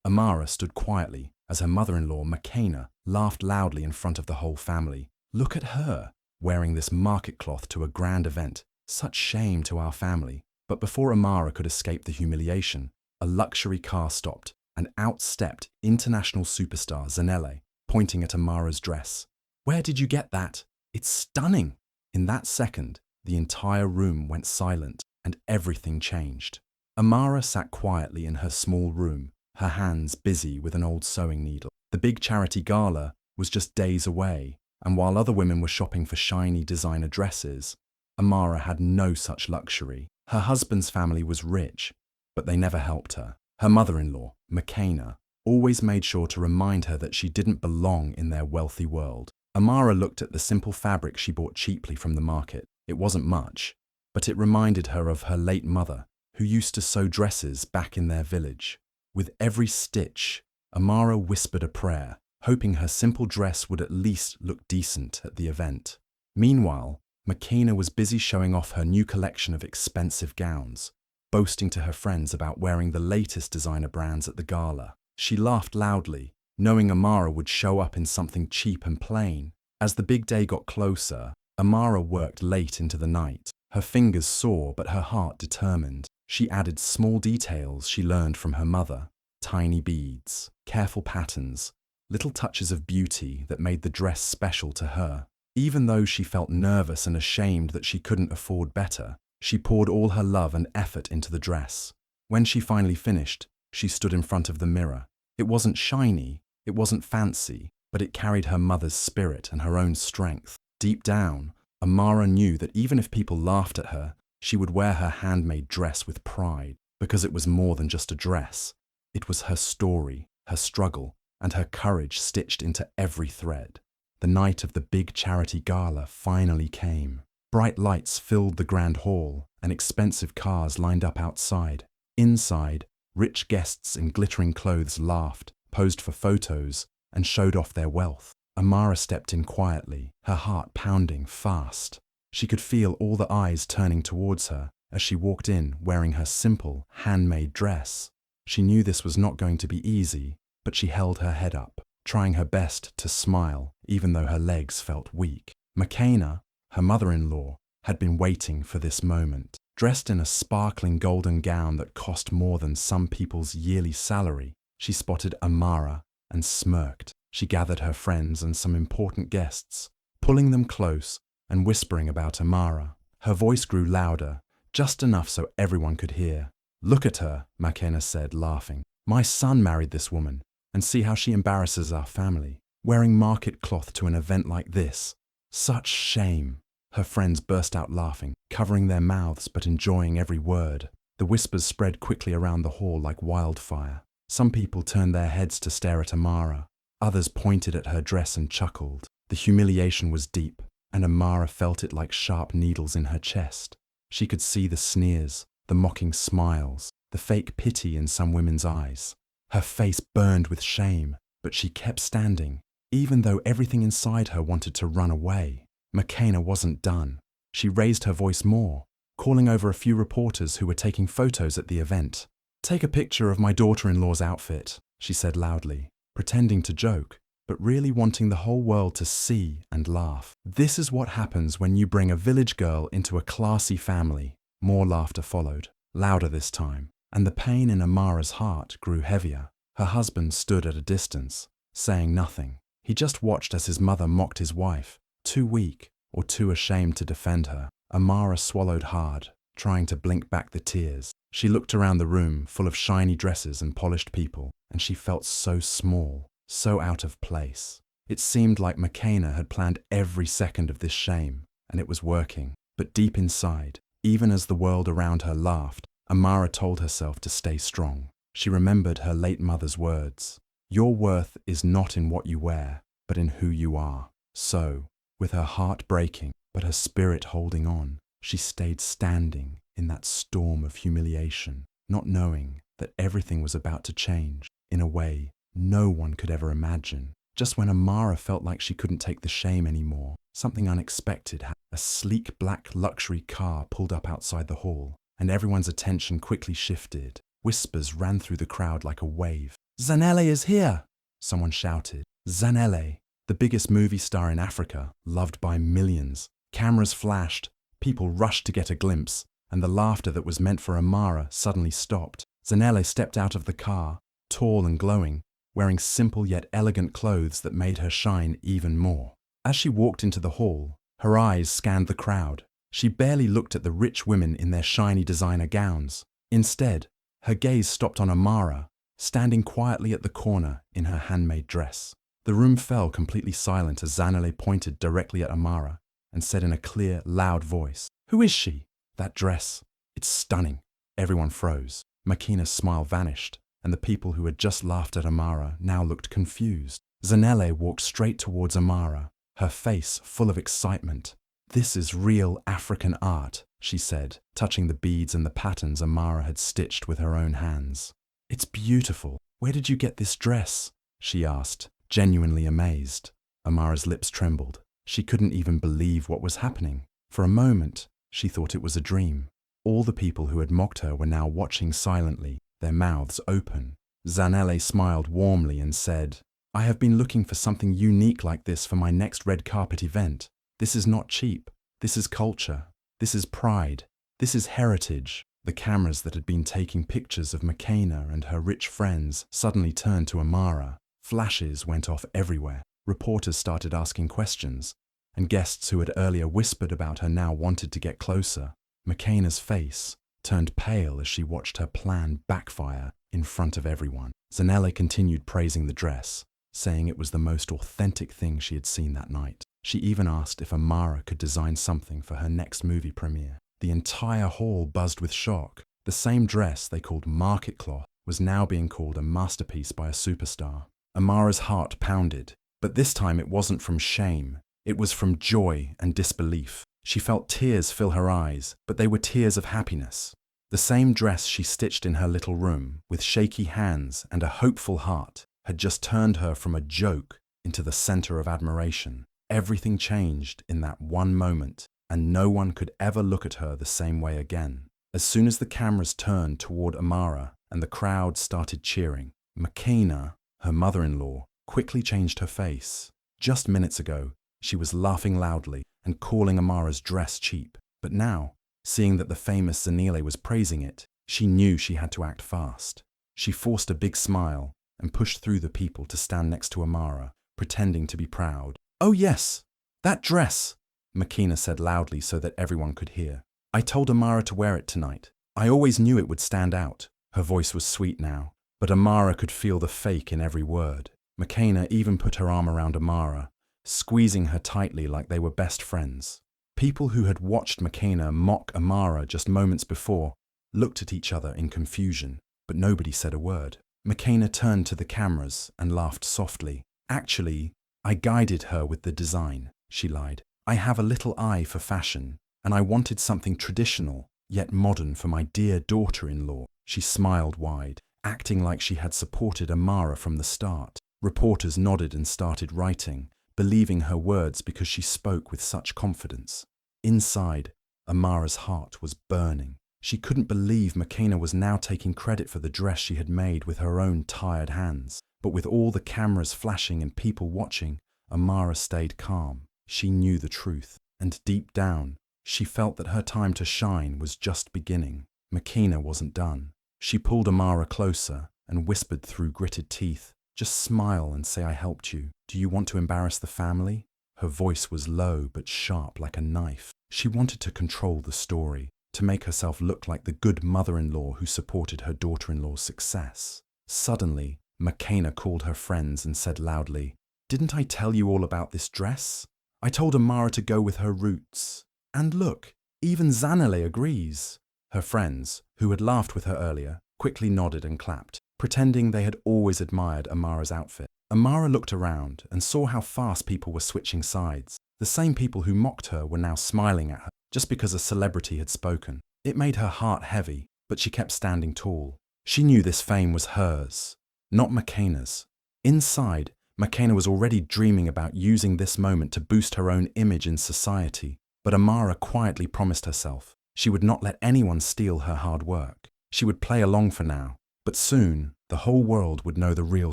Amara stood quietly as her mother-in-law, Makena, laughed loudly in front of the whole family. Look at her, wearing this market cloth to a grand event. Such shame to our family. But before Amara could escape the humiliation, a luxury car stopped, and out stepped international superstar Zanele, pointing at Amara's dress. Where did you get that? It's stunning! In that second, the entire room went silent, and everything changed. Amara sat quietly in her small room, her hands busy with an old sewing needle. The big charity gala was just days away, and while other women were shopping for shiny designer dresses, Amara had no such luxury. Her husband's family was rich, but they never helped her. Her mother-in-law, Makena, always made sure to remind her that she didn't belong in their wealthy world. Amara looked at the simple fabric she bought cheaply from the market. It wasn't much, but it reminded her of her late mother, who used to sew dresses back in their village. With every stitch, Amara whispered a prayer, hoping her simple dress would at least look decent at the event. Meanwhile, Makena was busy showing off her new collection of expensive gowns, boasting to her friends about wearing the latest designer brands at the gala. She laughed loudly, knowing Amara would show up in something cheap and plain. As the big day got closer, Amara worked late into the night. Her fingers sore, but her heart determined. She added small details she learned from her mother: tiny beads, careful patterns, little touches of beauty that made the dress special to her. Even though she felt nervous and ashamed that she couldn't afford better, she poured all her love and effort into the dress. When she finally finished, she stood in front of the mirror. It wasn't shiny, it wasn't fancy, but it carried her mother's spirit and her own strength. Deep down, Amara knew that even if people laughed at her, she would wear her handmade dress with pride, because it was more than just a dress. It was her story, her struggle, and her courage stitched into every thread. The night of the big charity gala finally came. Bright lights filled the grand hall, and expensive cars lined up outside. Inside, rich guests in glittering clothes laughed, posed for photos, and showed off their wealth. Amara stepped in quietly, her heart pounding fast. She could feel all the eyes turning towards her as she walked in wearing her simple, handmade dress. She knew this was not going to be easy, but she held her head up, trying her best to smile, even though her legs felt weak. Makena, her mother-in-law, had been waiting for this moment. Dressed in a sparkling golden gown that cost more than some people's yearly salary, she spotted Amara and smirked. She gathered her friends and some important guests, pulling them close and whispering about Amara. Her voice grew louder, just enough so everyone could hear. "Look at her," Makena said, laughing. "My son married this woman, and see how she embarrasses our family, wearing market cloth to an event like this. Such shame." Her friends burst out laughing, covering their mouths but enjoying every word. The whispers spread quickly around the hall like wildfire. Some people turned their heads to stare at Amara. Others pointed at her dress and chuckled. The humiliation was deep, and Amara felt it like sharp needles in her chest. She could see the sneers, the mocking smiles, the fake pity in some women's eyes. Her face burned with shame, but she kept standing, even though everything inside her wanted to run away. Makena wasn't done. She raised her voice more, calling over a few reporters who were taking photos at the event. "Take a picture of my daughter-in-law's outfit," she said loudly, pretending to joke, but really wanting the whole world to see and laugh. "This is what happens when you bring a village girl into a classy family." More laughter followed, louder this time, and the pain in Amara's heart grew heavier. Her husband stood at a distance, saying nothing. He just watched as his mother mocked his wife, too weak or too ashamed to defend her. Amara swallowed hard, trying to blink back the tears. She looked around the room full of shiny dresses and polished people, and she felt so small, so out of place. It seemed like Makena had planned every second of this shame, and it was working. But deep inside, even as the world around her laughed, Amara told herself to stay strong. She remembered her late mother's words: "Your worth is not in what you wear, but in who you are." So, with her heart breaking, but her spirit holding on, she stayed standing in that storm of humiliation, not knowing that everything was about to change in a way no one could ever imagine. Just when Amara felt like she couldn't take the shame anymore, something unexpected happened. A sleek black luxury car pulled up outside the hall, and everyone's attention quickly shifted. Whispers ran through the crowd like a wave. Zanele is here! Someone shouted. Zanele, the biggest movie star in Africa, loved by millions. Cameras flashed, people rushed to get a glimpse, and the laughter that was meant for Amara suddenly stopped. Zanele stepped out of the car, tall and glowing, wearing simple yet elegant clothes that made her shine even more. As she walked into the hall, her eyes scanned the crowd. She barely looked at the rich women in their shiny designer gowns. Instead, her gaze stopped on Amara, standing quietly at the corner in her handmade dress. The room fell completely silent as Zanele pointed directly at Amara and said in a clear, loud voice, "Who is she? That dress. It's stunning." Everyone froze. Makina's smile vanished, and the people who had just laughed at Amara now looked confused. Zanele walked straight towards Amara, her face full of excitement. "This is real African art," she said, touching the beads and the patterns Amara had stitched with her own hands. "It's beautiful. Where did you get this dress?" she asked, genuinely amazed. Amara's lips trembled. She couldn't even believe what was happening. For a moment, she thought it was a dream. All the people who had mocked her were now watching silently, their mouths open. Zanele smiled warmly and said, "I have been looking for something unique like this for my next red carpet event. This is not cheap. This is culture. This is pride. This is heritage." The cameras that had been taking pictures of Makena and her rich friends suddenly turned to Amara. Flashes went off everywhere. Reporters started asking questions, and guests who had earlier whispered about her now wanted to get closer. Makena's face turned pale as she watched her plan backfire in front of everyone. Zanele continued praising the dress, saying it was the most authentic thing she had seen that night. She even asked if Amara could design something for her next movie premiere. The entire hall buzzed with shock. The same dress they called market cloth was now being called a masterpiece by a superstar. Amara's heart pounded, but this time it wasn't from shame. It was from joy and disbelief. She felt tears fill her eyes, but they were tears of happiness. The same dress she stitched in her little room, with shaky hands and a hopeful heart, had just turned her from a joke into the center of admiration. Everything changed in that one moment, and no one could ever look at her the same way again. As soon as the cameras turned toward Amara and the crowd started cheering, Makena, her mother-in-law, quickly changed her face. Just minutes ago, she was laughing loudly and calling Amara's dress cheap. But now, seeing that the famous Zanele was praising it, she knew she had to act fast. She forced a big smile and pushed through the people to stand next to Amara, pretending to be proud. "Oh yes, that dress," Makena said loudly so that everyone could hear. "I told Amara to wear it tonight. I always knew it would stand out." Her voice was sweet now, but Amara could feel the fake in every word. Makena even put her arm around Amara, squeezing her tightly like they were best friends. People who had watched Makena mock Amara just moments before looked at each other in confusion, but nobody said a word. Makena turned to the cameras and laughed softly. "Actually, I guided her with the design," she lied. "I have a little eye for fashion, and I wanted something traditional, yet modern for my dear daughter-in-law." She smiled wide, acting like she had supported Amara from the start. Reporters nodded and started writing, believing her words because she spoke with such confidence. Inside, Amara's heart was burning. She couldn't believe Makena was now taking credit for the dress she had made with her own tired hands. But with all the cameras flashing and people watching, Amara stayed calm. She knew the truth, and deep down, she felt that her time to shine was just beginning. Makena wasn't done. She pulled Amara closer and whispered through gritted teeth, "Just smile and say I helped you. Do you want to embarrass the family?" Her voice was low but sharp like a knife. She wanted to control the story, to make herself look like the good mother-in-law who supported her daughter-in-law's success. Suddenly, Makena called her friends and said loudly, "Didn't I tell you all about this dress? I told Amara to go with her roots. And look, even Zanele agrees." Her friends, who had laughed with her earlier, quickly nodded and clapped, pretending they had always admired Amara's outfit. Amara looked around and saw how fast people were switching sides. The same people who mocked her were now smiling at her just because a celebrity had spoken. It made her heart heavy, but she kept standing tall. She knew this fame was hers, not Makena's. Inside, Makena was already dreaming about using this moment to boost her own image in society. But Amara quietly promised herself she would not let anyone steal her hard work. She would play along for now, but soon The whole world would know the real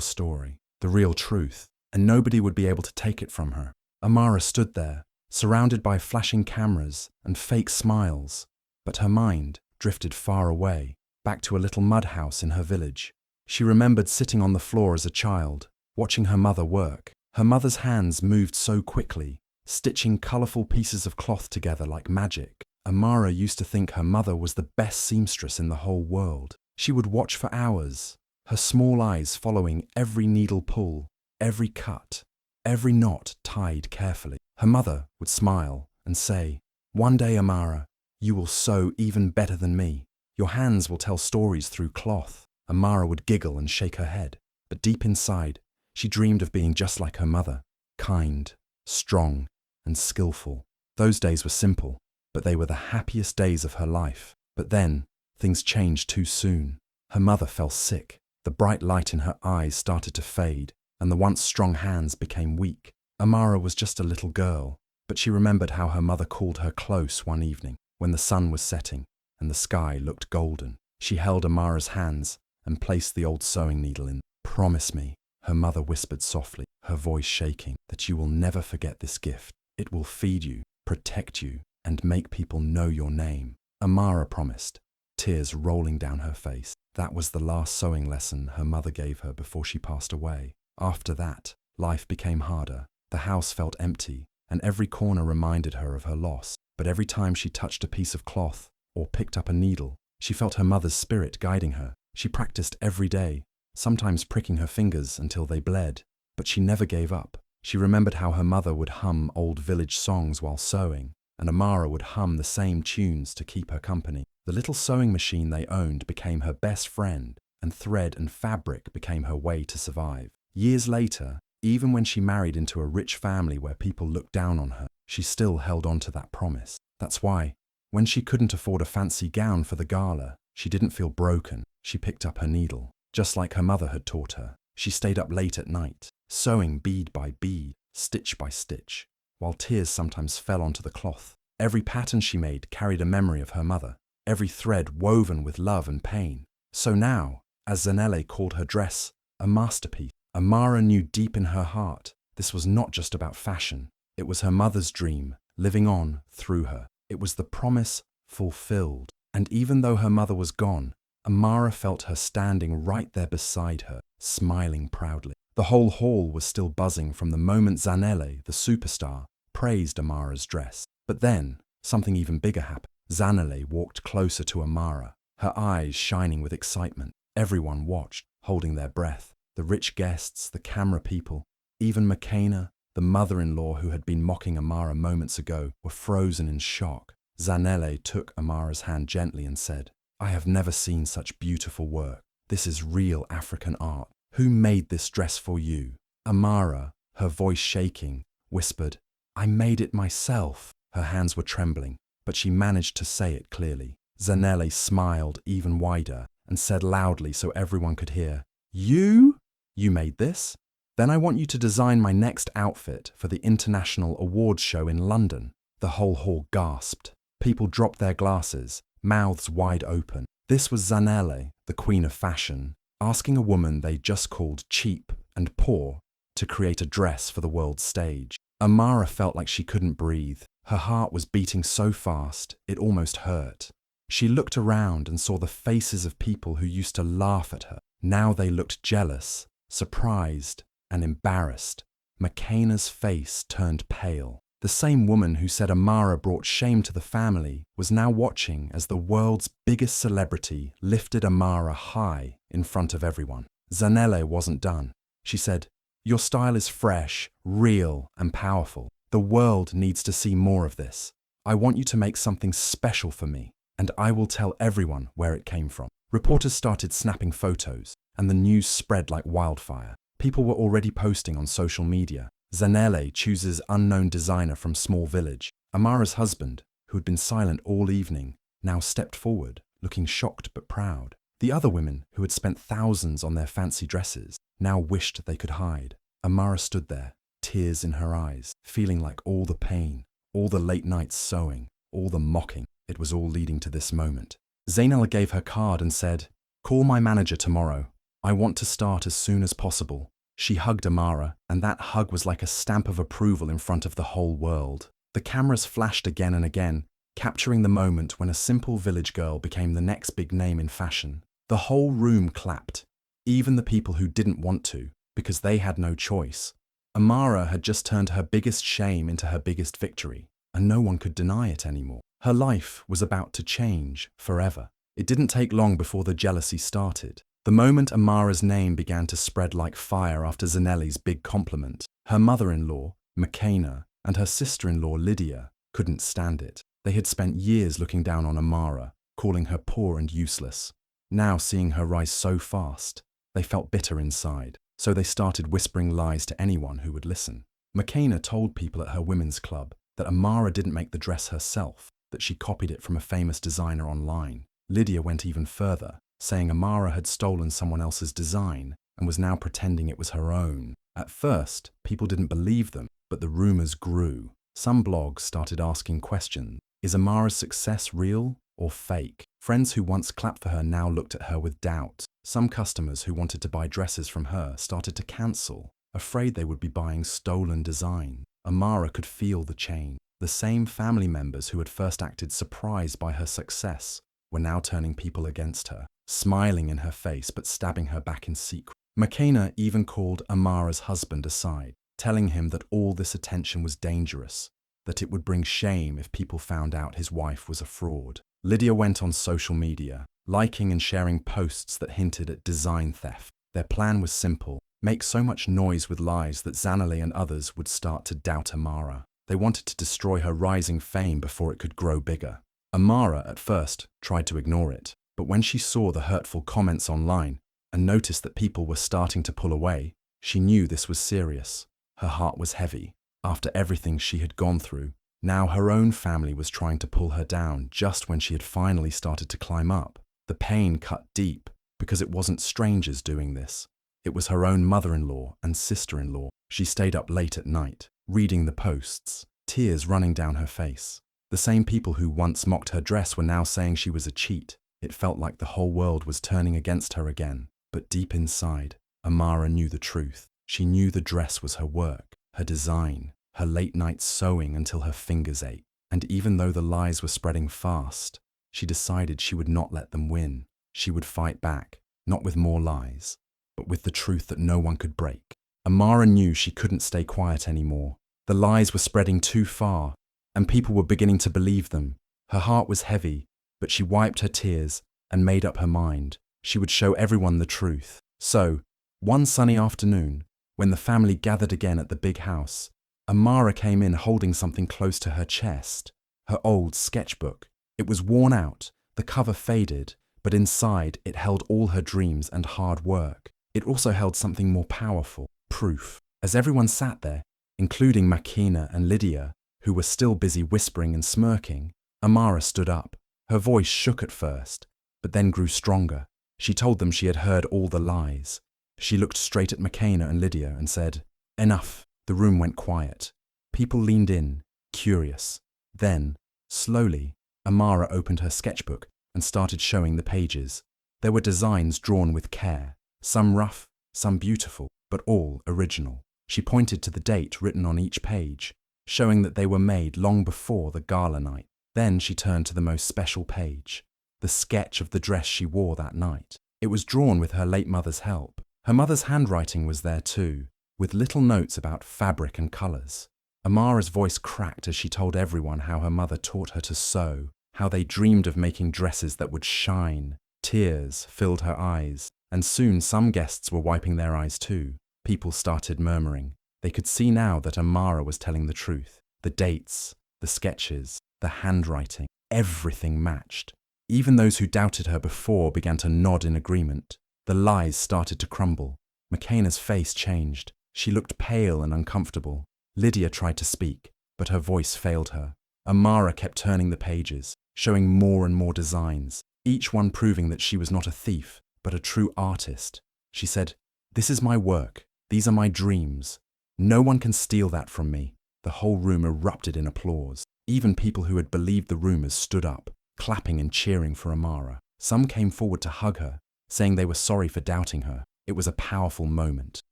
story, the real truth, and nobody would be able to take it from her. Amara stood there, surrounded by flashing cameras and fake smiles, but her mind drifted far away, back to a little mud house in her village. She remembered sitting on the floor as a child, watching her mother work. Her mother's hands moved so quickly, stitching colourful pieces of cloth together like magic. Amara used to think her mother was the best seamstress in the whole world. She would watch for hours, her small eyes following every needle pull, every cut, every knot tied carefully. Her mother would smile and say, "One day, Amara, you will sew even better than me. Your hands will tell stories through cloth." Amara would giggle and shake her head, but deep inside, she dreamed of being just like her mother, kind, strong, and skillful. Those days were simple, but they were the happiest days of her life. But then, things changed too soon. Her mother fell sick. The bright light in her eyes started to fade, and the once strong hands became weak. Amara was just a little girl, but she remembered how her mother called her close one evening when the sun was setting and the sky looked golden. She held Amara's hands and placed the old sewing needle in. "Promise me," her mother whispered softly, her voice shaking, "that you will never forget this gift. It will feed you, protect you, and make people know your name." Amara promised, tears rolling down her face. That was the last sewing lesson her mother gave her before she passed away. After that, life became harder. The house felt empty, and every corner reminded her of her loss. But every time she touched a piece of cloth or picked up a needle, she felt her mother's spirit guiding her. She practiced every day, sometimes pricking her fingers until they bled, but she never gave up. She remembered how her mother would hum old village songs while sewing, and Amara would hum the same tunes to keep her company. The little sewing machine they owned became her best friend, and thread and fabric became her way to survive. Years later, even when she married into a rich family where people looked down on her, she still held on to that promise. That's why, when she couldn't afford a fancy gown for the gala, she didn't feel broken. She picked up her needle, just like her mother had taught her. She stayed up late at night, sewing bead by bead, stitch by stitch, while tears sometimes fell onto the cloth. Every pattern she made carried a memory of her mother, every thread woven with love and pain. So now, as Zanele called her dress a masterpiece, Amara knew deep in her heart this was not just about fashion. It was her mother's dream, living on through her. It was the promise fulfilled. And even though her mother was gone, Amara felt her standing right there beside her, smiling proudly. The whole hall was still buzzing from the moment Zanele, the superstar, praised Amara's dress. But then, something even bigger happened. Zanele walked closer to Amara, her eyes shining with excitement. Everyone watched, holding their breath. The rich guests, the camera people, even Makena, the mother-in-law who had been mocking Amara moments ago, were frozen in shock. Zanele took Amara's hand gently and said, "I have never seen such beautiful work. This is real African art. Who made this dress for you?" Amara, her voice shaking, whispered, "I made it myself." Her hands were trembling, but she managed to say it clearly. Zanele smiled even wider and said loudly so everyone could hear, "You? You made this? Then I want you to design my next outfit for the International Awards show in London." The whole hall gasped. People dropped their glasses, mouths wide open. This was Zanele, the queen of fashion, asking a woman they just called cheap and poor to create a dress for the world stage. Amara felt like she couldn't breathe. Her heart was beating so fast, it almost hurt. She looked around and saw the faces of people who used to laugh at her. Now they looked jealous, surprised, and embarrassed. Makena's face turned pale. The same woman who said Amara brought shame to the family was now watching as the world's biggest celebrity lifted Amara high in front of everyone. Zanele wasn't done. She said, "Your style is fresh, real, and powerful. The world needs to see more of this. I want you to make something special for me, and I will tell everyone where it came from." Reporters started snapping photos, and the news spread like wildfire. People were already posting on social media. Zanele chooses unknown designer from small village. Amara's husband, who had been silent all evening, now stepped forward, looking shocked but proud. The other women, who had spent thousands on their fancy dresses, now wished they could hide. Amara stood there, tears in her eyes, feeling like all the pain, all the late nights sewing, all the mocking, it was all leading to this moment. Zainal gave her card and said, "Call my manager tomorrow. I want to start as soon as possible. She hugged Amara, and that hug was like a stamp of approval in front of the whole world. The cameras flashed again and again, capturing the moment when a simple village girl became the next big name in fashion. The whole room clapped, even the people who didn't want to, because they had no choice. Amara had just turned her biggest shame into her biggest victory, and no one could deny it anymore. Her life was about to change forever. It didn't take long before the jealousy started. The moment Amara's name began to spread like fire after Zanelli's big compliment, her mother-in-law, Makena, and her sister-in-law, Lydia, couldn't stand it. They had spent years looking down on Amara, calling her poor and useless. Now, seeing her rise so fast, they felt bitter inside, so they started whispering lies to anyone who would listen. Makena told people at her women's club that Amara didn't make the dress herself, that she copied it from a famous designer online. Lydia went even further, saying Amara had stolen someone else's design and was now pretending it was her own. At first, people didn't believe them, but the rumors grew. Some blogs started asking questions. Is Amara's success real or fake? Friends who once clapped for her now looked at her with doubt. Some customers who wanted to buy dresses from her started to cancel, afraid they would be buying stolen design. Amara could feel the change. The same family members who had first acted surprised by her success were now turning people against her, smiling in her face but stabbing her back in secret. Makena even called Amara's husband aside, telling him that all this attention was dangerous, that it would bring shame if people found out his wife was a fraud. Lydia went on social media, liking and sharing posts that hinted at design theft. Their plan was simple: make so much noise with lies that Zanelli and others would start to doubt Amara. They wanted to destroy her rising fame before it could grow bigger. Amara, at first, tried to ignore it, but when she saw the hurtful comments online and noticed that people were starting to pull away, she knew this was serious. Her heart was heavy. After everything she had gone through, now her own family was trying to pull her down just when she had finally started to climb up. The pain cut deep because it wasn't strangers doing this. It was her own mother-in-law and sister-in-law. She stayed up late at night, reading the posts, tears running down her face. The same people who once mocked her dress were now saying she was a cheat. It felt like the whole world was turning against her again. But deep inside, Amara knew the truth. She knew the dress was her work, her design, her late night sewing until her fingers ached. And even though the lies were spreading fast, she decided she would not let them win. She would fight back, not with more lies, but with the truth that no one could break. Amara knew she couldn't stay quiet anymore. The lies were spreading too far, and people were beginning to believe them. Her heart was heavy, but she wiped her tears and made up her mind. She would show everyone the truth. So, one sunny afternoon, when the family gathered again at the big house, Amara came in holding something close to her chest, her old sketchbook. It was worn out, the cover faded, but inside it held all her dreams and hard work. It also held something more powerful, proof. As everyone sat there, including Makena and Lydia, who were still busy whispering and smirking, Amara stood up. Her voice shook at first, but then grew stronger. She told them she had heard all the lies. She looked straight at Makena and Lydia and said, "Enough." The room went quiet. People leaned in, curious. Then, slowly, Amara opened her sketchbook and started showing the pages. There were designs drawn with care, some rough, some beautiful, but all original. She pointed to the date written on each page, showing that they were made long before the gala night. Then she turned to the most special page, the sketch of the dress she wore that night. It was drawn with her late mother's help. Her mother's handwriting was there too, with little notes about fabric and colours. Amara's voice cracked as she told everyone how her mother taught her to sew, how they dreamed of making dresses that would shine. Tears filled her eyes, and soon some guests were wiping their eyes too. People started murmuring. They could see now that Amara was telling the truth. The dates, the sketches, the handwriting, everything matched. Even those who doubted her before began to nod in agreement. The lies started to crumble. Makena's face changed. She looked pale and uncomfortable. Lydia tried to speak, but her voice failed her. Amara kept turning the pages, showing more and more designs, each one proving that she was not a thief, but a true artist. She said, "This is my work. These are my dreams. No one can steal that from me." The whole room erupted in applause. Even people who had believed the rumors stood up, clapping and cheering for Amara. Some came forward to hug her, saying they were sorry for doubting her. It was a powerful moment.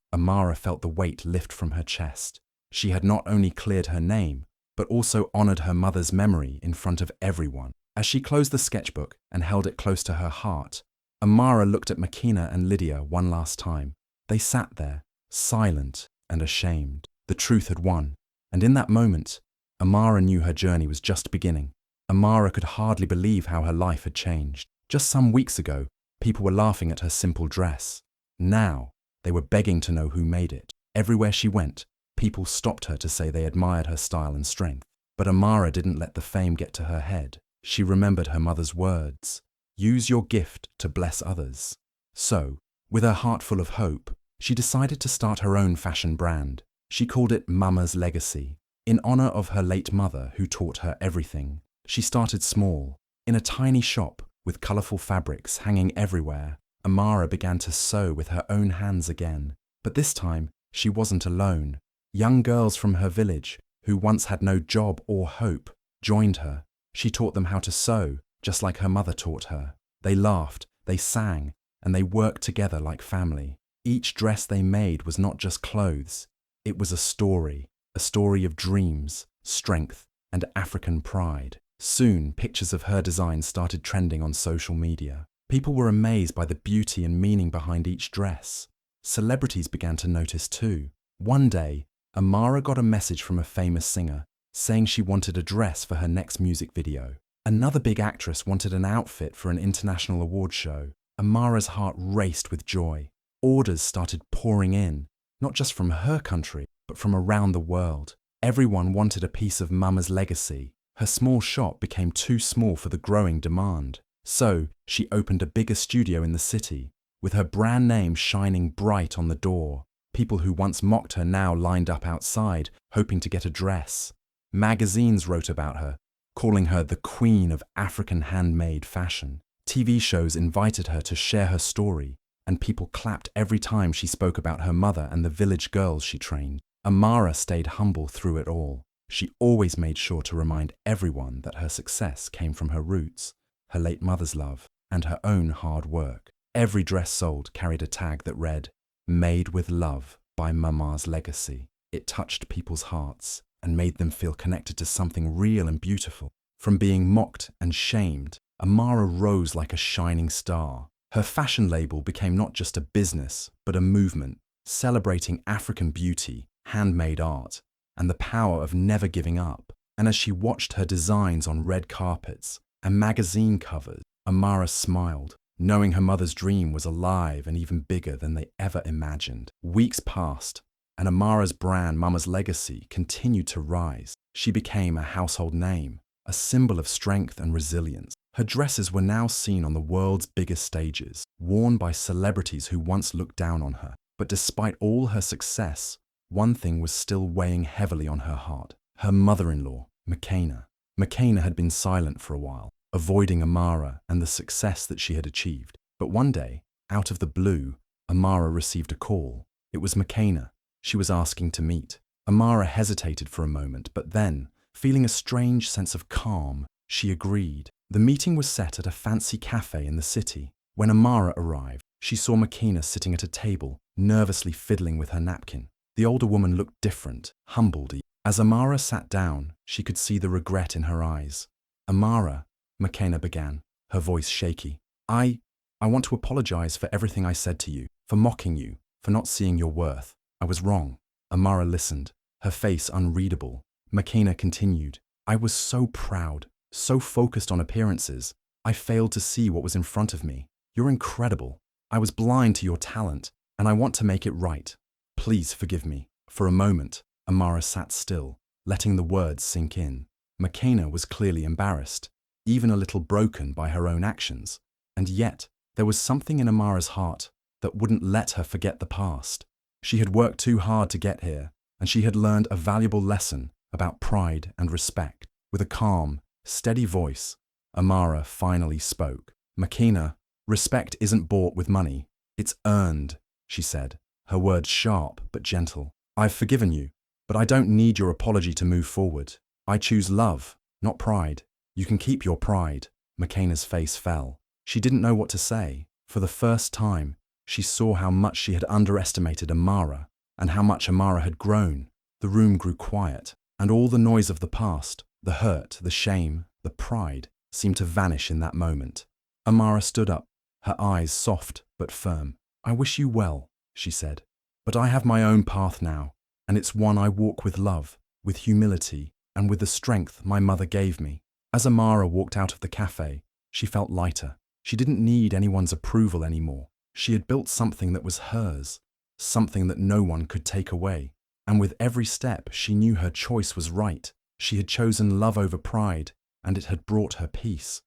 Amara felt the weight lift from her chest. She had not only cleared her name, but also honored her mother's memory in front of everyone. As she closed the sketchbook and held it close to her heart, Amara looked at Makina and Lydia one last time. They sat there, silent and ashamed. The truth had won, and in that moment, Amara knew her journey was just beginning. Amara could hardly believe how her life had changed. Just some weeks ago, people were laughing at her simple dress. Now, they were begging to know who made it. Everywhere she went, people stopped her to say they admired her style and strength. But Amara didn't let the fame get to her head. She remembered her mother's words, "Use your gift to bless others." So, with her heart full of hope, she decided to start her own fashion brand. She called it Mama's Legacy, in honor of her late mother who taught her everything. She started small, in a tiny shop with colorful fabrics hanging everywhere. Amara began to sew with her own hands again. But this time, she wasn't alone. Young girls from her village, who once had no job or hope, joined her. She taught them how to sew, just like her mother taught her. They laughed, they sang, and they worked together like family. Each dress they made was not just clothes. It was a story of dreams, strength, and African pride. Soon, pictures of her design started trending on social media. People were amazed by the beauty and meaning behind each dress. Celebrities began to notice too. One day, Amara got a message from a famous singer saying she wanted a dress for her next music video. Another big actress wanted an outfit for an international award show. Amara's heart raced with joy. Orders started pouring in, not just from her country, but from around the world. Everyone wanted a piece of Mama's legacy. Her small shop became too small for the growing demand. So, she opened a bigger studio in the city, with her brand name shining bright on the door. People who once mocked her now lined up outside, hoping to get a dress. Magazines wrote about her, calling her the queen of African handmade fashion. TV shows invited her to share her story, and people clapped every time she spoke about her mother and the village girls she trained. Amara stayed humble through it all. She always made sure to remind everyone that her success came from her roots, her late mother's love, and her own hard work. Every dress sold carried a tag that read, "Made with love by Mama's Legacy." It touched people's hearts and made them feel connected to something real and beautiful. From being mocked and shamed, Amara rose like a shining star. Her fashion label became not just a business, but a movement, celebrating African beauty, handmade art, and the power of never giving up. And as she watched her designs on red carpets and magazine covers, Amara smiled, knowing her mother's dream was alive and even bigger than they ever imagined. Weeks passed, and Amara's brand, Mama's Legacy, continued to rise. She became a household name, a symbol of strength and resilience. Her dresses were now seen on the world's biggest stages, worn by celebrities who once looked down on her. But despite all her success, one thing was still weighing heavily on her heart: her mother-in-law, Makena. Makena had been silent for a while, avoiding Amara and the success that she had achieved. But one day, out of the blue, Amara received a call. It was Makena. She was asking to meet. Amara hesitated for a moment, but then, feeling a strange sense of calm, she agreed. The meeting was set at a fancy cafe in the city. When Amara arrived, she saw Makena sitting at a table, nervously fiddling with her napkin. The older woman looked different, humbled. As Amara sat down, she could see the regret in her eyes. "Amara," Makena began, her voice shaky. I want to apologize for everything I said to you, for mocking you, for not seeing your worth. I was wrong." Amara listened, her face unreadable. Makena continued, "I was so proud, so focused on appearances. I failed to see what was in front of me. You're incredible. I was blind to your talent, and I want to make it right. Please forgive me." For a moment, Amara sat still, letting the words sink in. Makena was clearly embarrassed, even a little broken by her own actions. And yet, there was something in Amara's heart that wouldn't let her forget the past. She had worked too hard to get here, and she had learned a valuable lesson about pride and respect. With a calm, steady voice, Amara finally spoke. "Makena, respect isn't bought with money. It's earned," she said, her words sharp but gentle. "I've forgiven you, but I don't need your apology to move forward. I choose love, not pride. You can keep your pride." Makena's face fell. She didn't know what to say. For the first time, She saw how much she had underestimated Amara, and how much Amara had grown. The room grew quiet, and all the noise of the past, the hurt, the shame, the pride, seemed to vanish in that moment. Amara stood up, her eyes soft but firm. "I wish you well," she said. "But I have my own path now, and it's one I walk with love, with humility, and with the strength my mother gave me." As Amara walked out of the cafe, she felt lighter. She didn't need anyone's approval anymore. She had built something that was hers, something that no one could take away. And with every step, she knew her choice was right. She had chosen love over pride, and it had brought her peace.